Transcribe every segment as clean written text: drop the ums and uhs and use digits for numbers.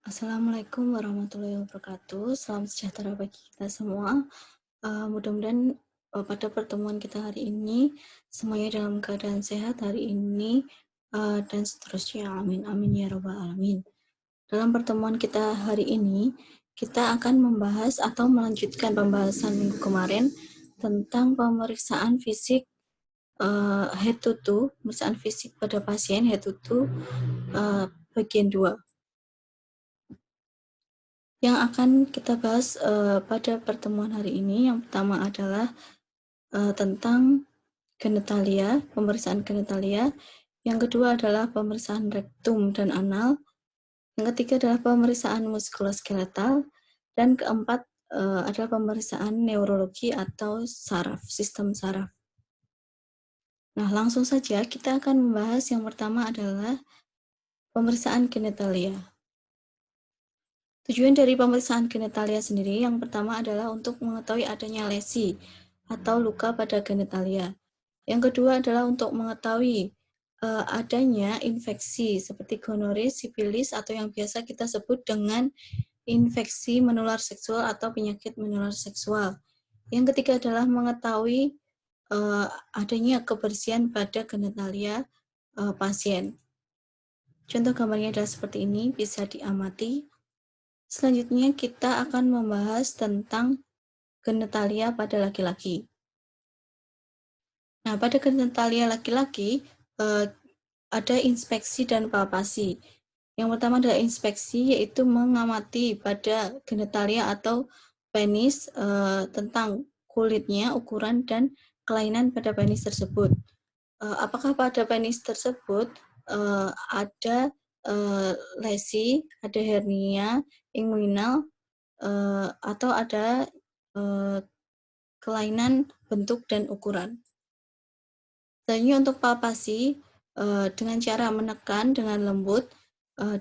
Assalamualaikum warahmatullahi wabarakatuh. Salam sejahtera bagi kita semua. Mudah-mudahan pada pertemuan kita hari ini semuanya dalam keadaan sehat hari ini dan seterusnya. Amin amin ya rabbal alamin. Dalam pertemuan kita hari ini kita akan membahas atau melanjutkan pembahasan minggu kemarin tentang pemeriksaan fisik head to toe, pemeriksaan fisik pada pasien head to toe bagian 2. Yang akan kita bahas pada pertemuan hari ini, yang pertama adalah tentang genitalia, pemeriksaan genitalia. Yang kedua adalah pemeriksaan rektum dan anal. Yang ketiga adalah pemeriksaan muskuloskeletal. Dan keempat adalah pemeriksaan neurologi atau saraf, sistem saraf. Nah, langsung saja kita akan membahas yang pertama adalah pemeriksaan genitalia. Tujuan dari pemeriksaan genitalia sendiri yang pertama adalah untuk mengetahui adanya lesi atau luka pada genitalia. Yang kedua adalah untuk mengetahui adanya infeksi seperti gonorea, sifilis atau yang biasa kita sebut dengan infeksi menular seksual atau penyakit menular seksual. Yang ketiga adalah mengetahui adanya kebersihan pada genitalia pasien. Contoh gambarnya adalah seperti ini, bisa diamati. Selanjutnya kita akan membahas tentang genitalia pada laki-laki. Nah, pada genitalia laki-laki ada inspeksi dan palpasi. Yang pertama adalah inspeksi, yaitu mengamati pada genitalia atau penis tentang kulitnya, ukuran, dan kelainan pada penis tersebut. Apakah pada penis tersebut ada lesi, ada hernia inguinal, atau ada kelainan bentuk dan ukuran. Selanjutnya untuk palpasi dengan cara menekan dengan lembut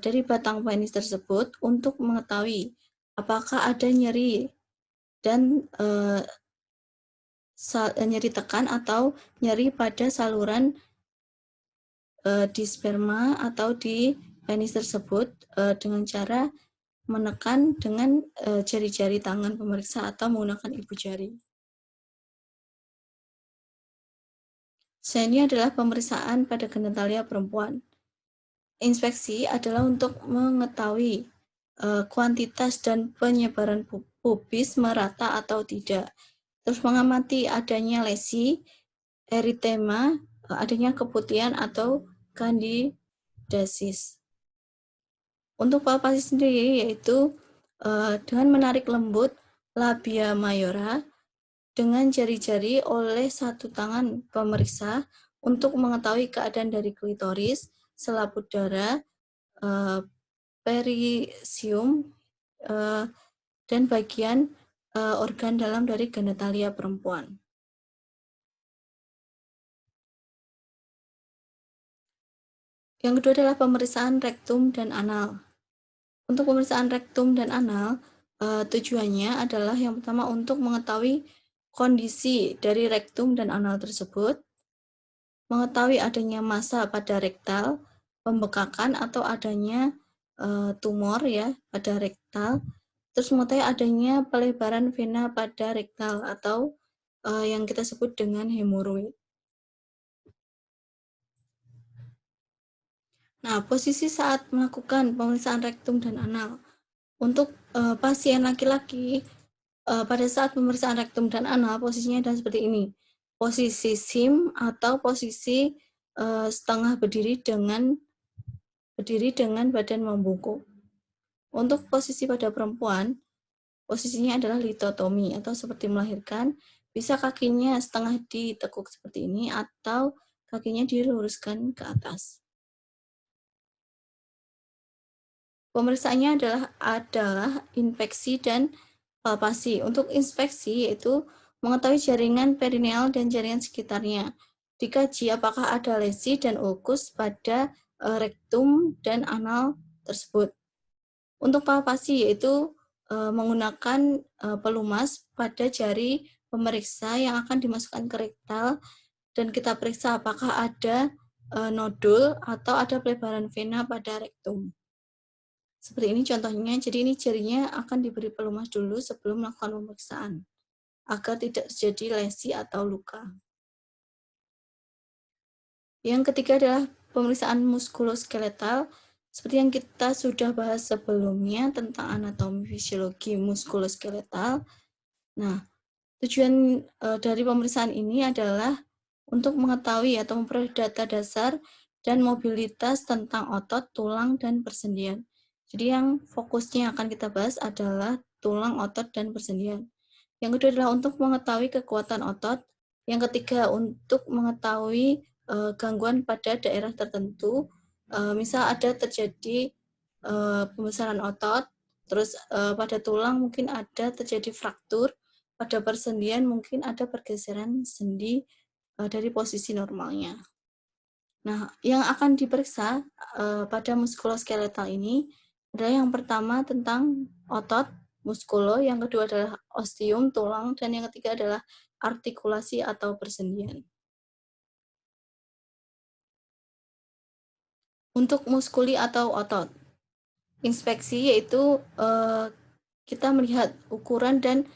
dari batang penis tersebut untuk mengetahui apakah ada nyeri dan nyeri tekan atau nyeri pada saluran di sperma atau di penis tersebut dengan cara menekan dengan jari-jari tangan pemeriksa atau menggunakan ibu jari. Selanjutnya adalah pemeriksaan pada genitalia perempuan. Inspeksi adalah untuk mengetahui kuantitas dan penyebaran pubis merata atau tidak. Terus mengamati adanya lesi, eritema, adanya keputihan atau candidiasis. Untuk palpasi sendiri yaitu dengan menarik lembut labia mayora dengan jari-jari oleh satu tangan pemeriksa untuk mengetahui keadaan dari klitoris, selaput darah, perisium, dan bagian organ dalam dari genitalia perempuan. Yang kedua adalah pemeriksaan rektum dan anal. Untuk pemeriksaan rektum dan anal, tujuannya adalah yang pertama untuk mengetahui kondisi dari rektum dan anal tersebut, mengetahui adanya massa pada rektal, pembekakan atau adanya tumor ya pada rektal, terus mengetahui adanya pelebaran vena pada rektal atau yang kita sebut dengan hemoroid. Nah, posisi saat melakukan pemeriksaan rektum dan anal untuk pasien laki-laki pada saat pemeriksaan rektum dan anal posisinya adalah seperti ini. Posisi SIM atau posisi setengah berdiri dengan badan membungkuk. Untuk posisi pada perempuan, posisinya adalah litotomi atau seperti melahirkan, bisa kakinya setengah ditekuk seperti ini atau kakinya diluruskan ke atas. Pemeriksaannya adalah infeksi dan palpasi. Untuk inspeksi yaitu mengetahui jaringan perineal dan jaringan sekitarnya. Dikaji apakah ada lesi dan ulkus pada rektum dan anal tersebut. Untuk palpasi yaitu menggunakan pelumas pada jari pemeriksa yang akan dimasukkan ke rektal dan kita periksa apakah ada nodul atau ada pelebaran vena pada rektum. Seperti ini contohnya, jadi ini jarinya akan diberi pelumas dulu sebelum melakukan pemeriksaan, agar tidak terjadi lesi atau luka. Yang ketiga adalah pemeriksaan muskuloskeletal, seperti yang kita sudah bahas sebelumnya tentang anatomi fisiologi muskuloskeletal. Nah, tujuan dari pemeriksaan ini adalah untuk mengetahui atau memperoleh data dasar dan mobilitas tentang otot, tulang, dan persendian. Jadi yang fokusnya akan kita bahas adalah tulang, otot, dan persendian. Yang kedua adalah untuk mengetahui kekuatan otot. Yang ketiga untuk mengetahui gangguan pada daerah tertentu. Misal ada terjadi pembesaran otot, terus pada tulang mungkin ada terjadi fraktur, pada persendian mungkin ada pergeseran sendi dari posisi normalnya. Nah, yang akan diperiksa pada muskuloskeletal ini adalah yang pertama tentang otot, muskulo, yang kedua adalah ostium, tulang, dan yang ketiga adalah artikulasi atau persendian. Untuk muskuli atau otot, inspeksi yaitu kita melihat ukuran dan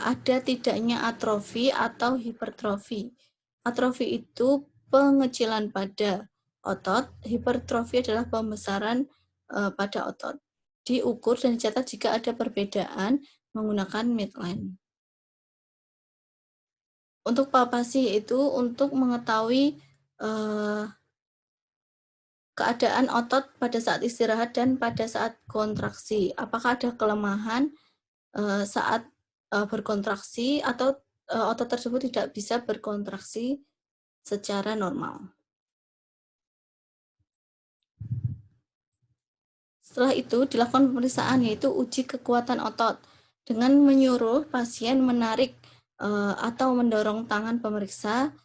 ada tidaknya atrofi atau hipertrofi. Atrofi itu pengecilan pada otot, hipertrofi adalah pembesaran pada otot. Diukur dan dicatat jika ada perbedaan menggunakan midline. Untuk palpasi itu untuk mengetahui keadaan otot pada saat istirahat dan pada saat kontraksi. Apakah ada kelemahan saat berkontraksi atau otot tersebut tidak bisa berkontraksi secara normal. Setelah itu dilakukan pemeriksaan yaitu uji kekuatan otot dengan menyuruh pasien menarik atau mendorong tangan pemeriksa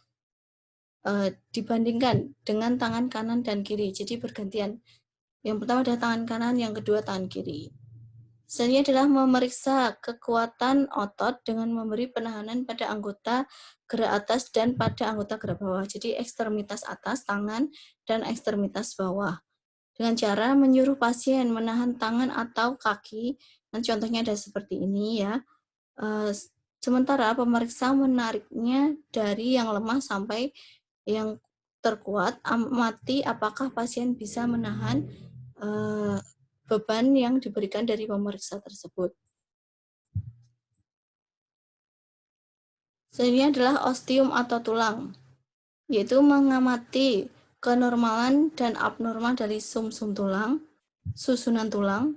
dibandingkan dengan tangan kanan dan kiri. Jadi bergantian. Yang pertama adalah tangan kanan, yang kedua tangan kiri. Selanjutnya adalah memeriksa kekuatan otot dengan memberi penahanan pada anggota gerak atas dan pada anggota gerak bawah. Jadi ekstremitas atas tangan dan ekstremitas bawah. Dengan cara menyuruh pasien menahan tangan atau kaki. Dan contohnya ada seperti ini ya. Sementara pemeriksa menariknya dari yang lemah sampai yang terkuat, amati apakah pasien bisa menahan beban yang diberikan dari pemeriksa tersebut. Selanjutnya adalah ostium atau tulang, yaitu mengamati kenormalan dan abnormal dari sum-sum tulang, susunan tulang.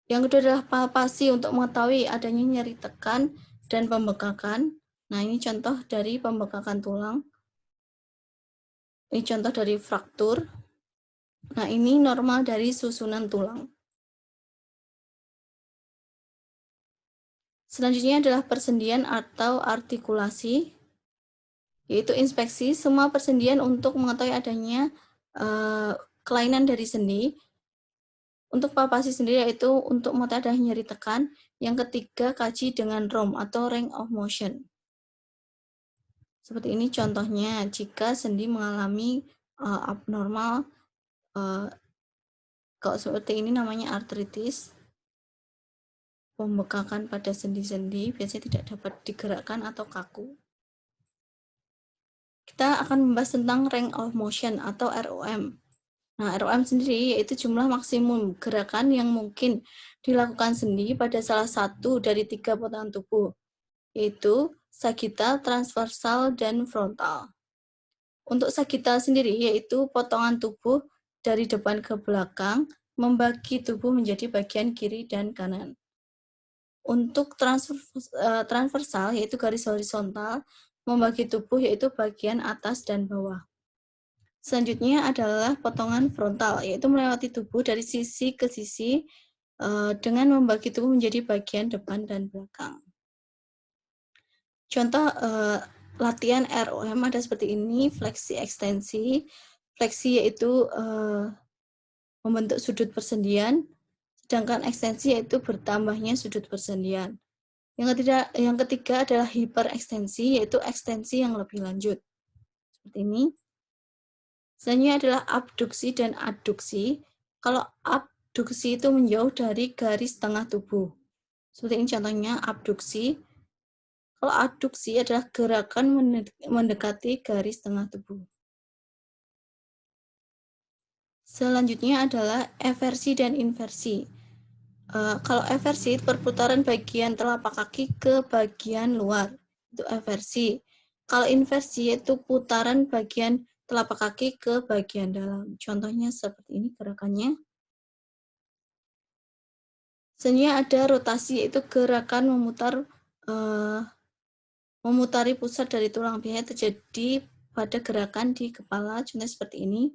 Yang kedua adalah palpasi untuk mengetahui adanya nyeri tekan dan pembekakan. Nah, ini contoh dari pembekakan tulang. Ini contoh dari fraktur. Nah, ini normal dari susunan tulang. Selanjutnya adalah persendian atau artikulasi, yaitu inspeksi semua persendian untuk mengetahui adanya kelainan dari sendi. Untuk palpasi sendiri yaitu untuk mengetahui adanya nyeri tekan. Yang ketiga, kaji dengan ROM atau range of motion. Seperti ini contohnya, jika sendi mengalami abnormal, kalau seperti ini namanya artritis, pembekakan pada sendi-sendi biasanya tidak dapat digerakkan atau kaku. Kita akan membahas tentang range of motion atau ROM. Nah, ROM sendiri yaitu jumlah maksimum gerakan yang mungkin dilakukan sendi pada salah satu dari 3 potongan tubuh, yaitu sagittal, transversal, dan frontal. Untuk sagittal sendiri yaitu potongan tubuh dari depan ke belakang, membagi tubuh menjadi bagian kiri dan kanan. Untuk transversal yaitu garis horizontal, membagi tubuh yaitu bagian atas dan bawah. Selanjutnya adalah potongan frontal, yaitu melewati tubuh dari sisi ke sisi dengan membagi tubuh menjadi bagian depan dan belakang. Contoh latihan ROM ada seperti ini, fleksi ekstensi. Fleksi yaitu membentuk sudut persendian, sedangkan ekstensi yaitu bertambahnya sudut persendian. Yang ketiga adalah hiperekstensi, yaitu ekstensi yang lebih lanjut. Seperti ini. Selanjutnya adalah abduksi dan adduksi. kalau abduksi itu menjauh dari garis tengah tubuh. Seperti ini contohnya abduksi. Kalau adduksi adalah gerakan mendekati garis tengah tubuh. Selanjutnya adalah eversi dan inversi. Kalau eversi, perputaran bagian telapak kaki ke bagian luar. Itu eversi. Kalau inversi, yaitu putaran bagian telapak kaki ke bagian dalam. Contohnya seperti ini gerakannya. Selanjutnya ada rotasi, yaitu gerakan memutari pusat dari tulang biasanya terjadi pada gerakan di kepala, contohnya seperti ini.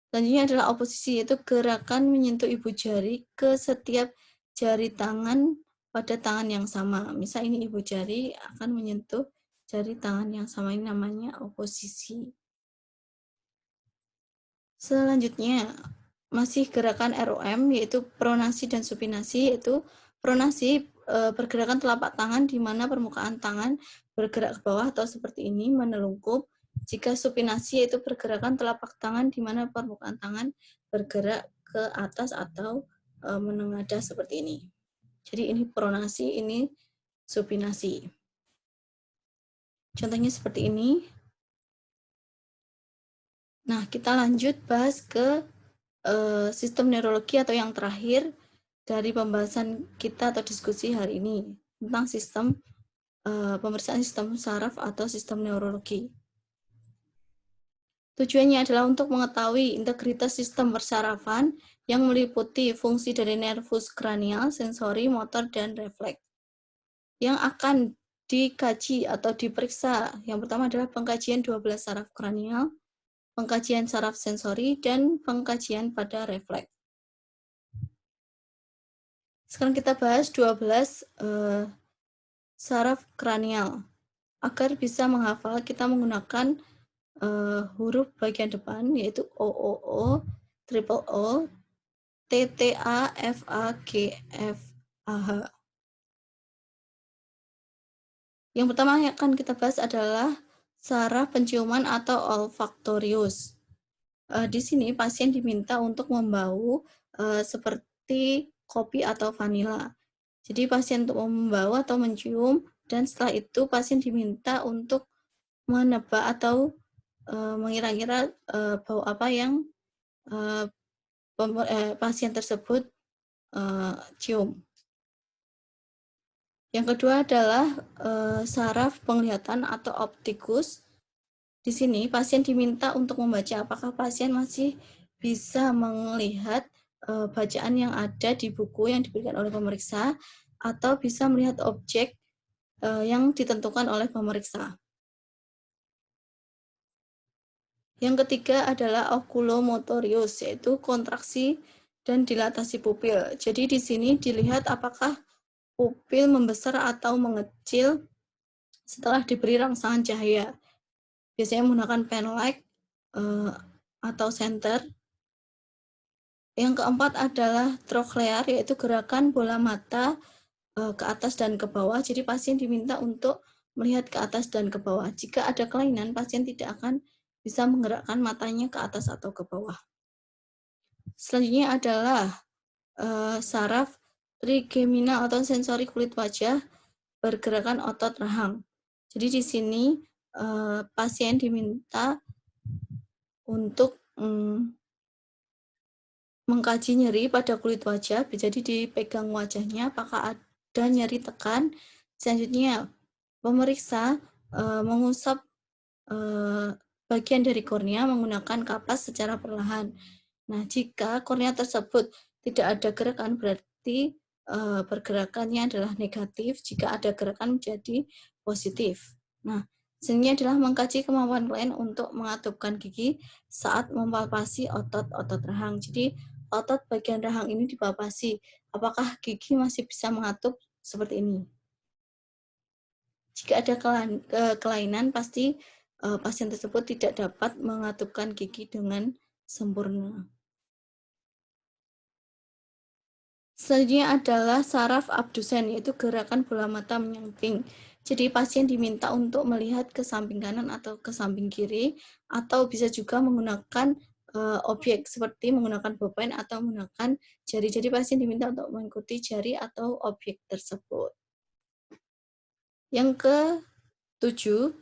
Selanjutnya adalah oposisi, yaitu gerakan menyentuh ibu jari ke setiap jari tangan pada tangan yang sama. Misal ini ibu jari akan menyentuh jari tangan yang sama, ini namanya oposisi. Selanjutnya, masih gerakan ROM, yaitu pronasi dan supinasi, yaitu pronasi pergerakan telapak tangan di mana permukaan tangan bergerak ke bawah atau seperti ini, menelungkup. Jika supinasi yaitu pergerakan telapak tangan di mana permukaan tangan bergerak ke atas atau menengadah seperti ini. Jadi ini pronasi, ini supinasi. Contohnya seperti ini. Nah, kita lanjut bahas ke sistem neurologi atau yang terakhir dari pembahasan kita atau diskusi hari ini tentang sistem pemeriksaan sistem saraf atau sistem neurologi. Tujuannya adalah untuk mengetahui integritas sistem persarafan yang meliputi fungsi dari nervus kranial, sensori, motor, dan refleks. Yang akan dikaji atau diperiksa, yang pertama adalah pengkajian 12 saraf kranial, pengkajian saraf sensori, dan pengkajian pada refleks. Sekarang kita bahas 12 saraf kranial. Agar bisa menghafal, kita menggunakan huruf bagian depan, yaitu OOO, triple O, TTA, FA, GF, AH. Yang pertama yang akan kita bahas adalah saraf penciuman atau olfaktorius. Di sini pasien diminta untuk membau seperti kopi atau vanila. Jadi pasien untuk membau atau mencium, dan setelah itu pasien diminta untuk menebak atau mengira-ngira bau apa yang pasien tersebut cium. Yang kedua adalah saraf penglihatan atau optikus. Di sini pasien diminta untuk membaca apakah pasien masih bisa melihat bacaan yang ada di buku yang diberikan oleh pemeriksa atau bisa melihat objek yang ditentukan oleh pemeriksa. Yang ketiga adalah oculomotorius, yaitu kontraksi dan dilatasi pupil. Jadi di sini dilihat apakah pupil membesar atau mengecil setelah diberi rangsangan cahaya. Biasanya menggunakan pen light atau senter. Yang keempat adalah troklear, yaitu gerakan bola mata ke atas dan ke bawah. Jadi pasien diminta untuk melihat ke atas dan ke bawah. Jika ada kelainan, pasien tidak akan bisa menggerakkan matanya ke atas atau ke bawah. Selanjutnya adalah saraf trigeminal atau sensori kulit wajah pergerakan otot rahang. Jadi di sini pasien diminta untuk mengkaji nyeri pada kulit wajah, jadi dipegang wajahnya apakah ada nyeri tekan. Selanjutnya pemeriksa mengusap bagian dari kornea menggunakan kapas secara perlahan. Nah, jika kornea tersebut tidak ada gerakan, berarti pergerakannya adalah negatif. Jika ada gerakan, menjadi positif. Nah, selanjutnya adalah mengkaji kemampuan klien untuk mengatupkan gigi saat mempalpasi otot-otot rahang. Jadi, otot bagian rahang ini dipalpasi. Apakah gigi masih bisa mengatup seperti ini? Jika ada kelainan, pasti pasien tersebut tidak dapat mengatupkan gigi dengan sempurna. Selanjutnya adalah saraf abdusen, yaitu gerakan bola mata menyamping. Jadi pasien diminta untuk melihat ke samping kanan atau ke samping kiri, atau bisa juga menggunakan objek seperti menggunakan bolpen atau menggunakan jari. Jadi pasien diminta untuk mengikuti jari atau objek tersebut. Yang ke-7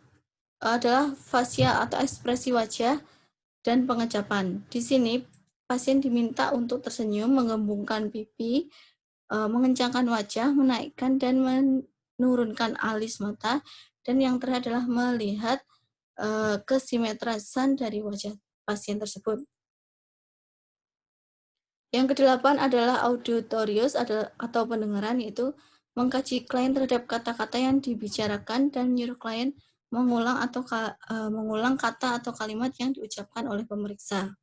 adalah fasia atau ekspresi wajah dan pengecapan. Di sini pasien diminta untuk tersenyum, mengembungkan pipi, mengencangkan wajah, menaikkan dan menurunkan alis mata, dan yang terakhir adalah melihat kesimetrasan dari wajah pasien tersebut. Yang ke-8 adalah auditorius atau pendengaran, yaitu mengkaji klien terhadap kata-kata yang dibicarakan dan menyuruh klien mengulang kata atau kalimat yang diucapkan oleh pemeriksa.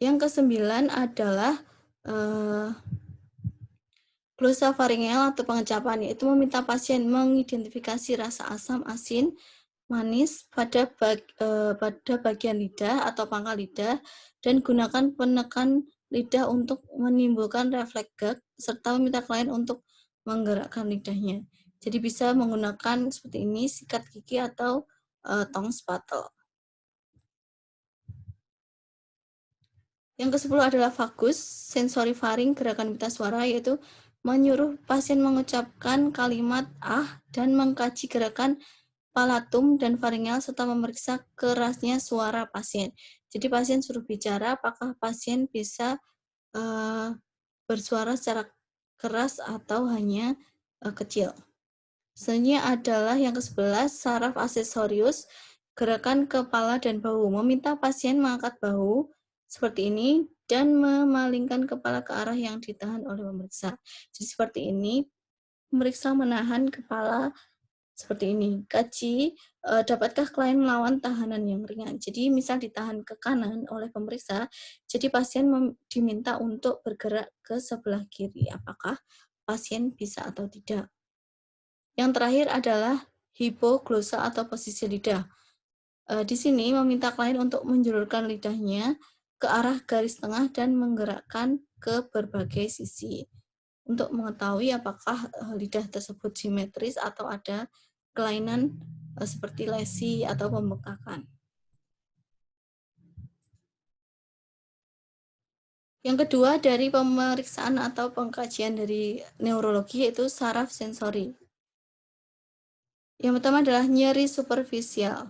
Yang ke-9 adalah glosafaringel atau pengecapan, yaitu meminta pasien mengidentifikasi rasa asam, asin, manis pada bagian lidah atau pangkal lidah, dan gunakan penekan lidah untuk menimbulkan refleks gag, serta meminta klien untuk menggerakkan lidahnya. Jadi bisa menggunakan seperti ini, sikat gigi atau tong spatel. Yang ke-10 adalah vagus, sensorifaring, gerakan pita suara, yaitu menyuruh pasien mengucapkan kalimat dan mengkaji gerakan palatum dan faringel serta memeriksa kerasnya suara pasien. Jadi pasien suruh bicara, apakah pasien bisa bersuara secara keras atau hanya kecil. Selanjutnya adalah yang ke-11, saraf aksesorius, gerakan kepala dan bahu. Meminta pasien mengangkat bahu seperti ini dan memalingkan kepala ke arah yang ditahan oleh pemeriksa. Jadi seperti ini, pemeriksa menahan kepala seperti ini. Kaji, dapatkah klien melawan tahanan yang ringan? Jadi misal ditahan ke kanan oleh pemeriksa, jadi pasien diminta untuk bergerak ke sebelah kiri. Apakah pasien bisa atau tidak? Yang terakhir adalah hipoglosa atau posisi lidah. Di sini meminta klien untuk menjulurkan lidahnya ke arah garis tengah dan menggerakkan ke berbagai sisi untuk mengetahui apakah lidah tersebut simetris atau ada kelainan seperti lesi atau pembengkakan. Yang kedua dari pemeriksaan atau pengkajian dari neurologi yaitu saraf sensori. Yang pertama adalah nyeri superficial,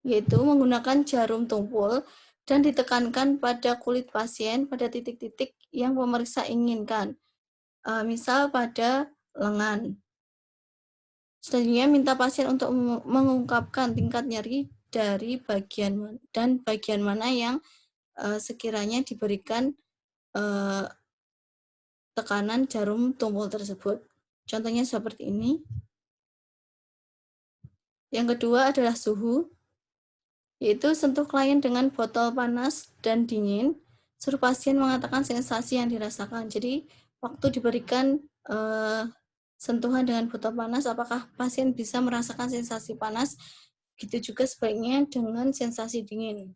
yaitu menggunakan jarum tumpul dan ditekankan pada kulit pasien pada titik-titik yang pemeriksa inginkan, misal pada lengan. Selanjutnya minta pasien untuk mengungkapkan tingkat nyeri dari bagian mana yang sekiranya diberikan tekanan jarum tumpul tersebut. Contohnya seperti ini. Yang kedua adalah suhu, yaitu sentuh klien dengan botol panas dan dingin, suruh pasien mengatakan sensasi yang dirasakan. Jadi waktu diberikan sentuhan dengan botol panas, apakah pasien bisa merasakan sensasi panas? Gitu juga sebaiknya dengan sensasi dingin.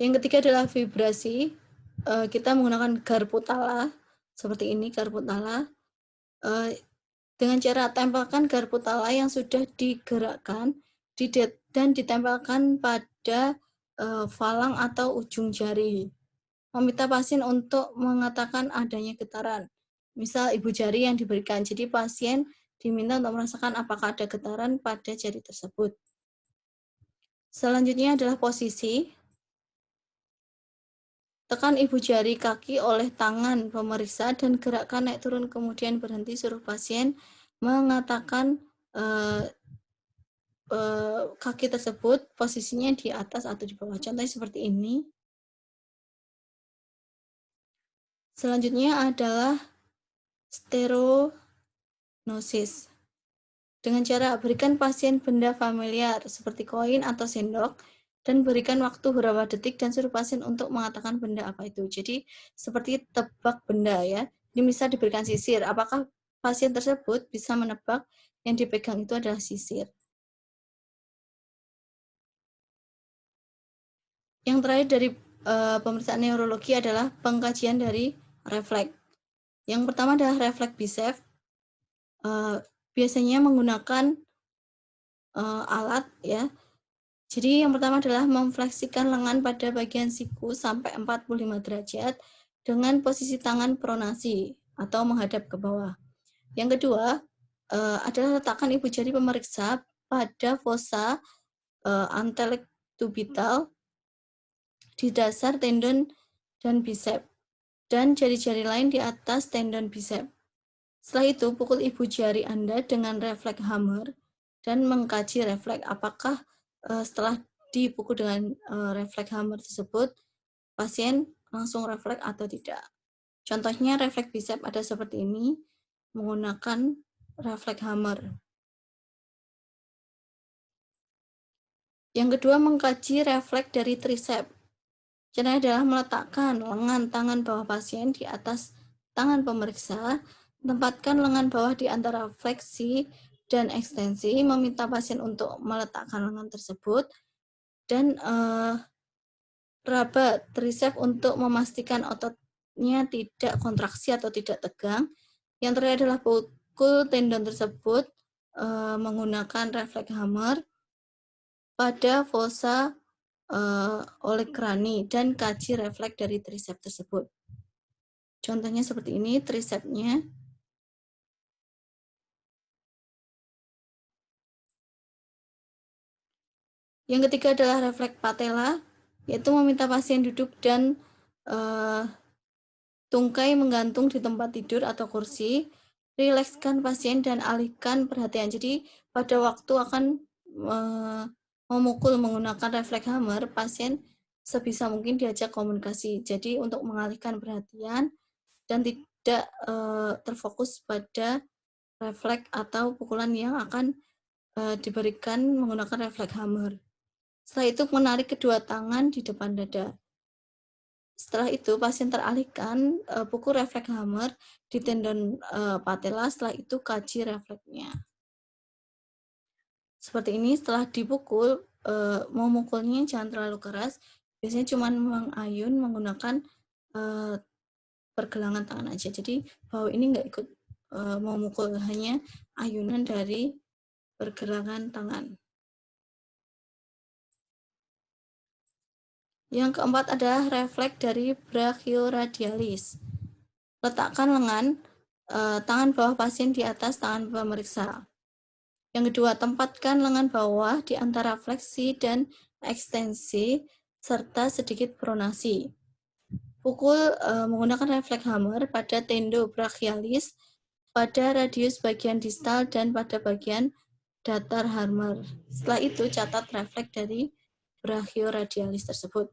Yang ketiga adalah vibrasi. Kita menggunakan garpu tala, seperti ini garpu tala. Dengan cara tempelkan garpu tala yang sudah digerakkan dan ditempelkan pada falang atau ujung jari. Meminta pasien untuk mengatakan adanya getaran. Misal ibu jari yang diberikan, jadi pasien diminta untuk merasakan apakah ada getaran pada jari tersebut. Selanjutnya adalah posisi. Tekan ibu jari kaki oleh tangan pemeriksa dan gerakkan naik turun kemudian berhenti, suruh pasien mengatakan kaki tersebut posisinya di atas atau di bawah. Contohnya seperti ini. Selanjutnya adalah stereognosis. Dengan cara berikan pasien benda familiar seperti koin atau sendok dan berikan waktu beberapa detik dan suruh pasien untuk mengatakan benda apa itu. Jadi seperti tebak benda ya. Ini bisa diberikan sisir. Apakah pasien tersebut bisa menebak yang dipegang itu adalah sisir? Yang terakhir dari pemeriksaan neurologi adalah pengkajian dari refleks. Yang pertama adalah refleks biceps. Biasanya menggunakan alat ya Jadi yang pertama adalah memfleksikan lengan pada bagian siku sampai 45 derajat dengan posisi tangan pronasi atau menghadap ke bawah. Yang kedua adalah letakkan ibu jari pemeriksa pada fossa antelektubital di dasar tendon dan bisep dan jari-jari lain di atas tendon bisep. Setelah itu, pukul ibu jari Anda dengan refleks hammer dan mengkaji refleks apakah setelah dipukul dengan refleks hammer tersebut, pasien langsung refleks atau tidak. Contohnya refleks bisep ada seperti ini, menggunakan refleks hammer. Yang kedua, mengkaji refleks dari tricep. Caranya adalah meletakkan lengan tangan bawah pasien di atas tangan pemeriksa, tempatkan lengan bawah di antara fleksi dan ekstensi, meminta pasien untuk meletakkan lengan tersebut, dan raba tricep untuk memastikan ototnya tidak kontraksi atau tidak tegang. Yang terakhir adalah pukul tendon tersebut menggunakan refleks hammer pada fossa olecrani dan kaji refleks dari tricep tersebut. Contohnya seperti ini tricepnya. Yang ketiga adalah refleks patella, yaitu meminta pasien duduk dan tungkai menggantung di tempat tidur atau kursi. Rilekskan pasien dan alihkan perhatian. Jadi pada waktu akan memukul menggunakan refleks hammer, pasien sebisa mungkin diajak komunikasi. Jadi untuk mengalihkan perhatian dan tidak terfokus pada refleks atau pukulan yang akan diberikan menggunakan refleks hammer. Setelah itu menarik kedua tangan di depan dada. Setelah itu pasien teralihkan pukul refleks hammer di tendon patella. Setelah itu kaji refleksnya. Seperti ini, setelah dipukul, mau mukulnya jangan terlalu keras. Biasanya cuma mengayun menggunakan pergelangan tangan aja. Jadi bawah ini nggak ikut mau mukul, hanya ayunan dari pergelangan tangan. Yang keempat adalah refleks dari brachioradialis. Letakkan lengan tangan bawah pasien di atas tangan pemeriksa. Yang kedua, tempatkan lengan bawah di antara fleksi dan ekstensi serta sedikit pronasi. Pukul menggunakan refleks hammer pada tendo brachialis, pada radius bagian distal dan pada bagian datar hammer. Setelah itu catat refleks dari brachioradialis tersebut.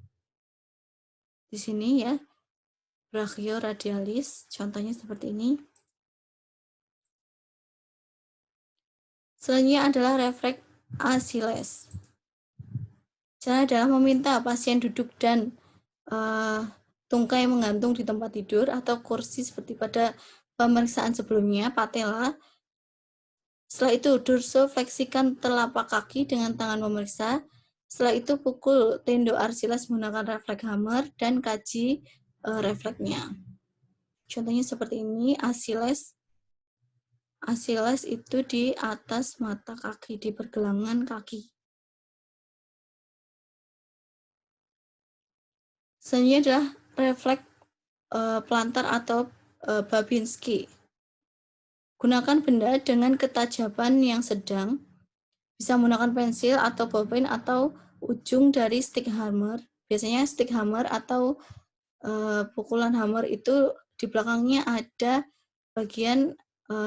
Di sini ya, brachioradialis, contohnya seperti ini. Selanjutnya adalah refleks Achilles. Caranya adalah meminta pasien duduk dan tungkai menggantung di tempat tidur atau kursi seperti pada pemeriksaan sebelumnya, patella. Setelah itu dorsofleksikan telapak kaki dengan tangan pemeriksa. Setelah itu pukul tendo Achilles menggunakan refleks hammer dan kaji refleksnya. Contohnya seperti ini, Achilles itu di atas mata kaki, di pergelangan kaki. Selanjutnya adalah refleks plantar atau Babinski. Gunakan benda dengan ketajaman yang sedang, bisa menggunakan pensil atau bolpen atau ujung dari stick hammer. Biasanya stick hammer atau pukulan hammer itu di belakangnya ada bagian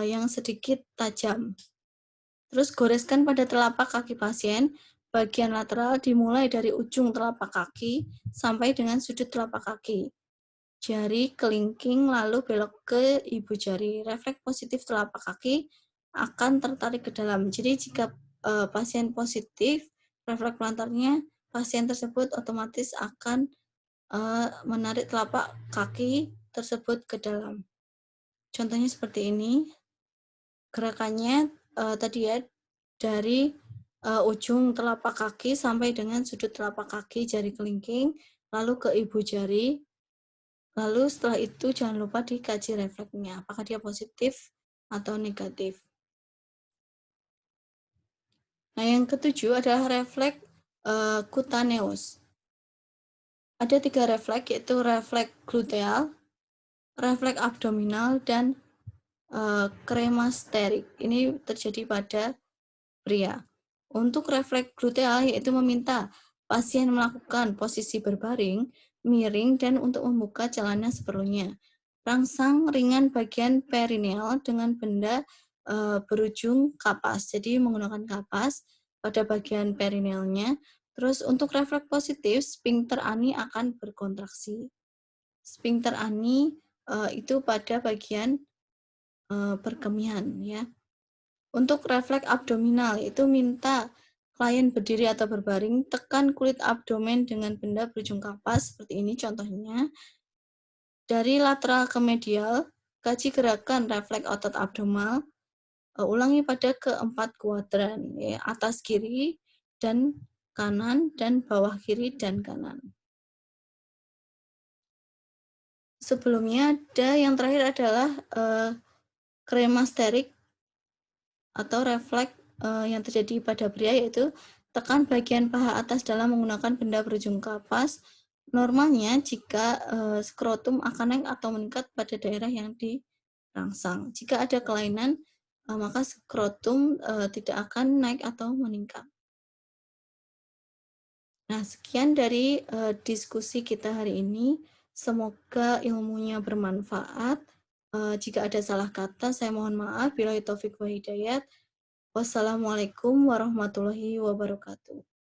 yang sedikit tajam. Terus goreskan pada telapak kaki pasien, bagian lateral dimulai dari ujung telapak kaki sampai dengan sudut telapak kaki. Jari kelingking lalu belok ke ibu jari. Refleks positif telapak kaki akan tertarik ke dalam. Jadi jika pasien positif, refleks plantarnya, pasien tersebut otomatis akan menarik telapak kaki tersebut ke dalam. Contohnya seperti ini. Gerakannya tadi ya, dari ujung telapak kaki sampai dengan sudut telapak kaki jari kelingking, lalu ke ibu jari. Lalu setelah itu jangan lupa dikaji refleksnya, apakah dia positif atau negatif. Nah, yang ketujuh adalah refleks cutaneous. Ada 3 refleks, yaitu refleks gluteal, refleks abdominal, dan kremasterik. Ini terjadi pada pria. Untuk refleks gluteal yaitu meminta pasien melakukan posisi berbaring, miring, dan untuk membuka jalannya seperlunya. Rangsang ringan bagian perineal dengan benda berujung kapas. Jadi menggunakan kapas pada bagian perinealnya. Terus untuk refleks positif, sphincter ani akan berkontraksi. Sphincter ani itu pada bagian perkemihan ya. Untuk refleks abdominal itu minta klien berdiri atau berbaring, tekan kulit abdomen dengan benda berujung kapas seperti ini contohnya. Dari lateral ke medial, kaji gerakan refleks otot abdominal, ulangi pada keempat kuadran, ya, atas kiri dan kanan dan bawah kiri dan kanan. Sebelumnya ada yang terakhir adalah kremasterik atau refleks yang terjadi pada pria, yaitu tekan bagian paha atas dalam menggunakan benda berujung kapas. Normalnya jika skrotum akan naik atau meningkat pada daerah yang dirangsang. Jika ada kelainan, maka skrotum tidak akan naik atau meningkat. Nah, sekian dari diskusi kita hari ini. Semoga ilmunya bermanfaat. Jika ada salah kata, saya mohon maaf. Billahi taufik wa hidayat. Wassalamualaikum warahmatullahi wabarakatuh.